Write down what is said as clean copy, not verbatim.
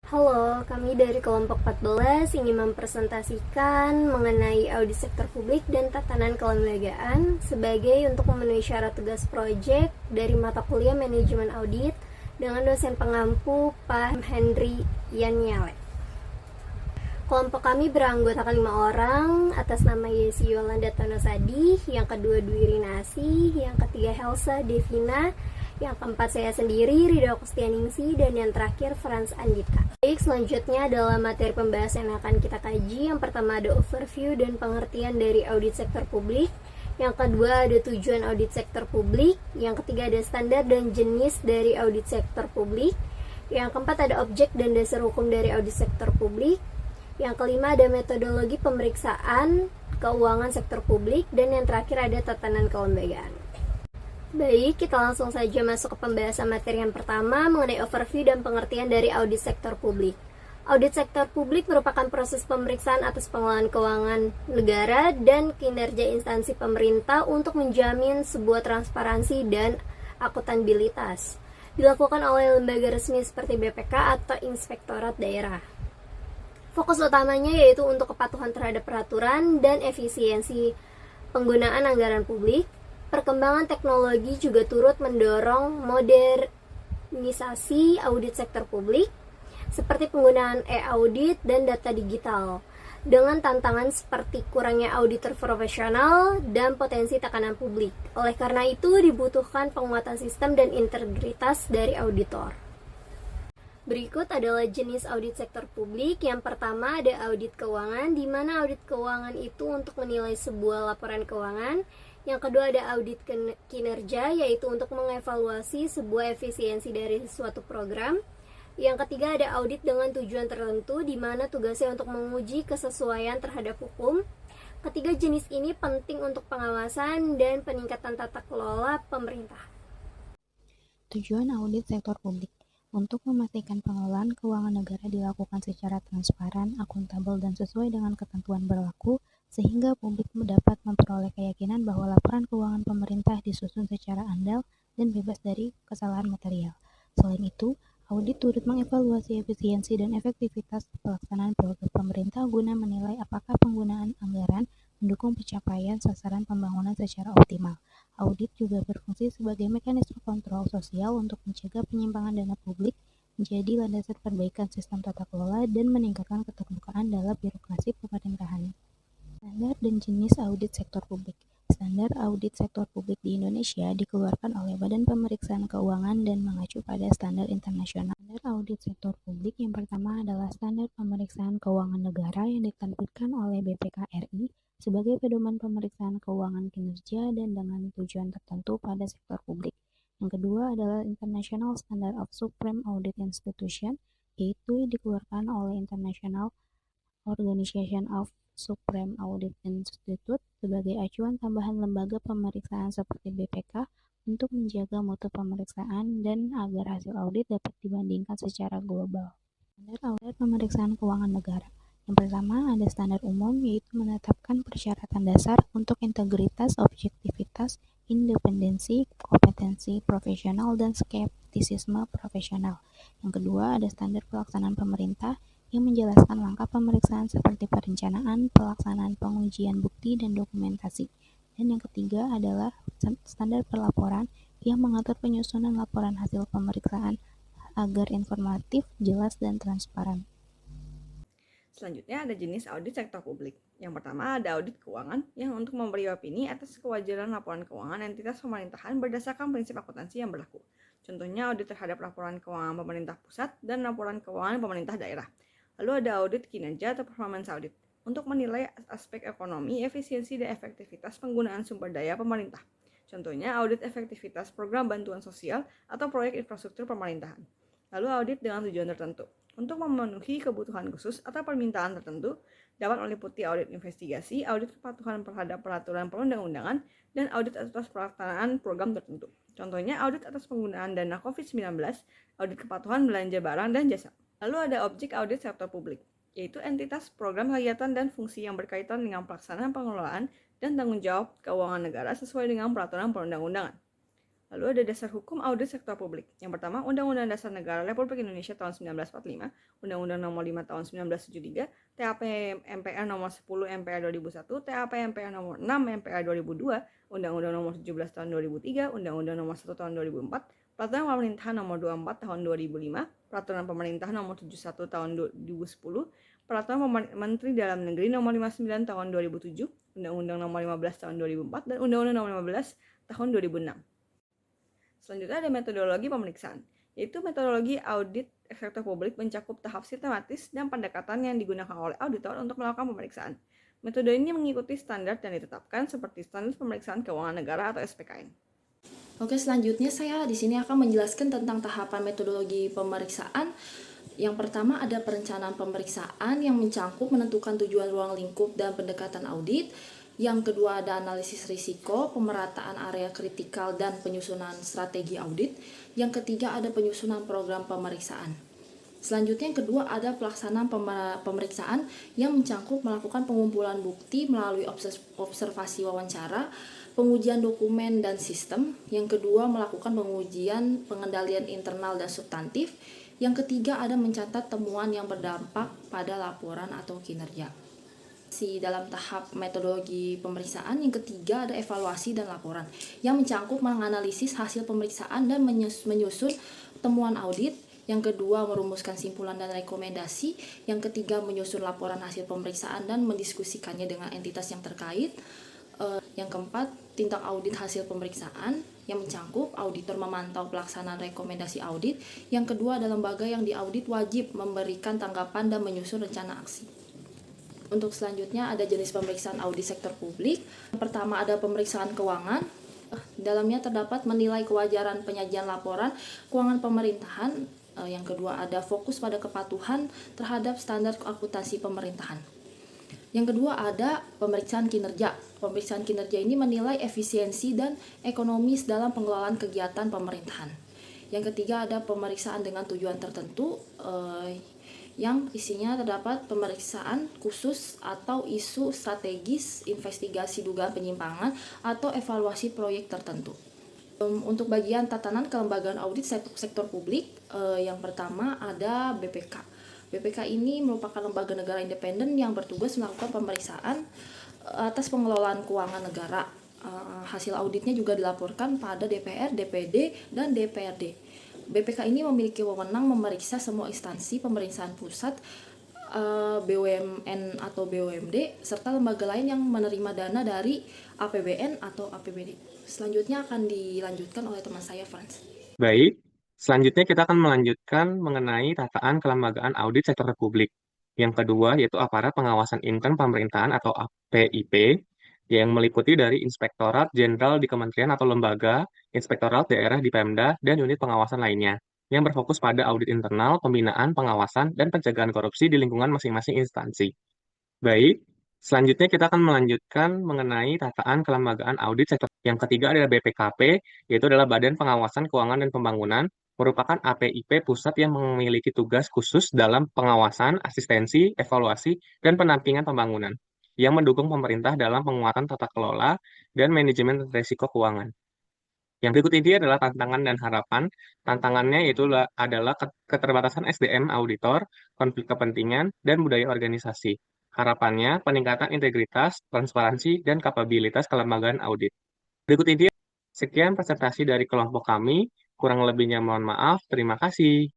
Halo, kami dari kelompok 14 ingin mempresentasikan mengenai audit sektor publik dan tatanan kelembagaan sebagai untuk memenuhi syarat tugas proyek dari mata kuliah manajemen audit dengan dosen pengampu Pak Henry Yanyale. Kelompok kami beranggotakan 5 orang atas nama Yesi Yolanda Tonosadi, yang kedua Dwi Rinasi, yang ketiga Helsa Devina, yang keempat saya sendiri, Ridho Kustianingsi, dan yang terakhir Franz Andika. Baik, selanjutnya adalah materi pembahasan yang akan kita kaji. Yang pertama ada overview dan pengertian dari audit sektor publik. Yang kedua ada tujuan audit sektor publik. Yang ketiga ada standar dan jenis dari audit sektor publik. Yang keempat ada objek dan dasar hukum dari audit sektor publik. Yang kelima ada metodologi pemeriksaan keuangan sektor publik. Dan yang terakhir ada tatanan kelembagaan. Baik, kita langsung saja masuk ke pembahasan materi yang pertama mengenai overview dan pengertian dari audit sektor publik. Audit sektor publik merupakan proses pemeriksaan atas pengelolaan keuangan negara dan kinerja instansi pemerintah untuk menjamin sebuah transparansi dan akuntabilitas. Dilakukan oleh lembaga resmi seperti BPK atau Inspektorat Daerah. Fokus utamanya yaitu untuk kepatuhan terhadap peraturan dan efisiensi penggunaan anggaran publik. Perkembangan teknologi juga turut mendorong modernisasi audit sektor publik, seperti penggunaan e-audit dan data digital, dengan tantangan seperti kurangnya auditor profesional dan potensi tekanan publik. Oleh karena itu, dibutuhkan penguatan sistem dan integritas dari auditor. Berikut adalah jenis audit sektor publik. Yang pertama ada audit keuangan, di mana audit keuangan itu untuk menilai sebuah laporan keuangan. Yang kedua ada audit kinerja, yaitu untuk mengevaluasi sebuah efisiensi dari suatu program. Yang ketiga ada audit dengan tujuan tertentu, di mana tugasnya untuk menguji kesesuaian terhadap hukum. Ketiga jenis ini penting untuk pengawasan dan peningkatan tata kelola pemerintah. Tujuan audit sektor publik untuk memastikan pengelolaan keuangan negara dilakukan secara transparan, akuntabel, dan sesuai dengan ketentuan berlaku, sehingga publik dapat memperoleh keyakinan bahwa laporan keuangan pemerintah disusun secara andal dan bebas dari kesalahan material. Selain itu, audit turut mengevaluasi efisiensi dan efektivitas pelaksanaan program pemerintah guna menilai apakah penggunaan anggaran mendukung pencapaian sasaran pembangunan secara optimal. Audit juga berfungsi sebagai mekanisme kontrol sosial untuk mencegah penyimpangan dana publik, menjadi landasan perbaikan sistem tata kelola, dan meningkatkan keterbukaan dalam birokrasi pemerintahan. Standar dan jenis audit sektor publik. Standar audit sektor publik di Indonesia dikeluarkan oleh Badan Pemeriksaan Keuangan dan mengacu pada standar internasional. Standar audit sektor publik yang pertama adalah Standar Pemeriksaan Keuangan Negara yang diterbitkan oleh BPK RI sebagai pedoman pemeriksaan keuangan kinerja dan dengan tujuan tertentu pada sektor publik. Yang kedua adalah International Standard of Supreme Audit Institution, yaitu dikeluarkan oleh International Organization of Supreme Audit Institute sebagai acuan tambahan lembaga pemeriksaan seperti BPK untuk menjaga mutu pemeriksaan dan agar hasil audit dapat dibandingkan secara global. Standar audit pemeriksaan keuangan negara. Yang pertama ada standar umum, yaitu menetapkan persyaratan dasar untuk integritas, objektivitas, independensi, kompetensi profesional, dan skeptisisme profesional. Yang kedua ada standar pelaksanaan pemerintah yang menjelaskan langkah pemeriksaan seperti perencanaan, pelaksanaan pengujian bukti, dan dokumentasi. Dan yang ketiga adalah standar pelaporan yang mengatur penyusunan laporan hasil pemeriksaan agar informatif, jelas, dan transparan. Selanjutnya ada jenis audit sektor publik. Yang pertama ada audit keuangan yang untuk memberi opini atas kewajaran laporan keuangan entitas pemerintahan berdasarkan prinsip akuntansi yang berlaku. Contohnya audit terhadap laporan keuangan pemerintah pusat dan laporan keuangan pemerintah daerah. Lalu ada audit kinerja atau performance audit untuk menilai aspek ekonomi, efisiensi, dan efektivitas penggunaan sumber daya pemerintah. Contohnya audit efektivitas program bantuan sosial atau proyek infrastruktur pemerintahan. Lalu audit dengan tujuan tertentu. Untuk memenuhi kebutuhan khusus atau permintaan tertentu, dapat meliputi audit investigasi, audit kepatuhan terhadap peraturan perundang-undangan, dan audit atas pelaksanaan program tertentu. Contohnya audit atas penggunaan dana COVID-19, audit kepatuhan belanja barang dan jasa. Lalu ada objek audit sektor publik, yaitu entitas, program, kegiatan, dan fungsi yang berkaitan dengan pelaksanaan pengelolaan dan tanggung jawab keuangan negara sesuai dengan peraturan perundang-undangan. Lalu ada dasar hukum audit sektor publik. Yang pertama, Undang-Undang Dasar Negara Republik Indonesia tahun 1945, Undang-Undang Nomor 5 tahun 1973, TAP MPR Nomor 10 MPR 2001, TAP MPR Nomor 6 MPR 2002, Undang-Undang Nomor 17 tahun 2003, Undang-Undang Nomor 1 tahun 2004, Peraturan Pemerintahan Nomor 24 tahun 2005, Peraturan Pemerintahan Nomor 71 tahun 2010, Peraturan Menteri Dalam Negeri Nomor 59 tahun 2007, Undang-Undang Nomor 15 tahun 2004, dan Undang-Undang Nomor 15 tahun 2006. Selanjutnya ada metodologi pemeriksaan, yaitu metodologi audit sektor publik mencakup tahap sistematis dan pendekatan yang digunakan oleh auditor untuk melakukan pemeriksaan. Metode ini mengikuti standar yang ditetapkan seperti standar pemeriksaan keuangan negara atau SPKN. Oke, selanjutnya saya di sini akan menjelaskan tentang tahapan metodologi pemeriksaan. Yang pertama ada perencanaan pemeriksaan yang mencakup menentukan tujuan ruang lingkup dan pendekatan audit. Yang kedua ada analisis risiko, pemerataan area kritikal, dan penyusunan strategi audit. Yang ketiga ada penyusunan program pemeriksaan. Selanjutnya yang kedua ada pelaksanaan pemeriksaan yang mencakup melakukan pengumpulan bukti melalui observasi wawancara, pengujian dokumen dan sistem. Yang kedua melakukan pengujian pengendalian internal dan substantif. Yang ketiga ada mencatat temuan yang berdampak pada laporan atau kinerja. Dalam tahap metodologi pemeriksaan yang ketiga ada evaluasi dan laporan yang mencakup menganalisis hasil pemeriksaan dan menyusun temuan audit. Yang kedua merumuskan simpulan dan rekomendasi. Yang ketiga menyusun laporan hasil pemeriksaan dan mendiskusikannya dengan entitas yang terkait. Yang keempat tindak audit hasil pemeriksaan yang mencakup auditor memantau pelaksanaan rekomendasi audit. Yang kedua ada lembaga yang diaudit wajib memberikan tanggapan dan menyusun rencana aksi. Untuk selanjutnya ada jenis pemeriksaan audit sektor publik. Yang pertama ada pemeriksaan keuangan. Dalamnya terdapat menilai kewajaran penyajian laporan keuangan pemerintahan. Yang kedua ada fokus pada kepatuhan terhadap standar akuntansi pemerintahan. Yang kedua ada pemeriksaan kinerja. Pemeriksaan kinerja ini menilai efisiensi dan ekonomis dalam pengelolaan kegiatan pemerintahan. Yang ketiga ada pemeriksaan dengan tujuan tertentu, yang isinya terdapat pemeriksaan khusus atau isu strategis, investigasi dugaan penyimpangan, atau evaluasi proyek tertentu. Untuk bagian tatanan kelembagaan audit sektor publik, yang pertama ada BPK. BPK ini merupakan lembaga negara independen yang bertugas melakukan pemeriksaan atas pengelolaan keuangan negara. Hasil auditnya juga dilaporkan pada DPR, DPD, dan DPRD. BPK ini memiliki wewenang memeriksa semua instansi pemerintahan pusat, BUMN atau BUMD, serta lembaga lain yang menerima dana dari APBN atau APBD. Selanjutnya akan dilanjutkan oleh teman saya, Franz. Baik, selanjutnya kita akan melanjutkan mengenai tataan kelembagaan audit sektor publik. Yang kedua yaitu aparat pengawasan intern pemerintahan atau APIP, yang meliputi dari Inspektorat Jenderal di kementerian atau lembaga, Inspektorat Daerah di Pemda, dan unit pengawasan lainnya, yang berfokus pada audit internal, pembinaan, pengawasan, dan pencegahan korupsi di lingkungan masing-masing instansi. Baik, selanjutnya kita akan melanjutkan mengenai tataan kelembagaan audit sektor. Yang ketiga adalah BPKP, yaitu adalah Badan Pengawasan Keuangan dan Pembangunan, merupakan APIP pusat yang memiliki tugas khusus dalam pengawasan, asistensi, evaluasi, dan pendampingan pembangunan, yang mendukung pemerintah dalam penguatan tata kelola dan manajemen risiko keuangan. Yang berikut ini adalah tantangan dan harapan. Tantangannya yaitu adalah keterbatasan SDM auditor, konflik kepentingan, dan budaya organisasi. Harapannya, peningkatan integritas, transparansi, dan kapabilitas kelembagaan audit. Berikut ini, sekian presentasi dari kelompok kami. Kurang lebihnya mohon maaf. Terima kasih.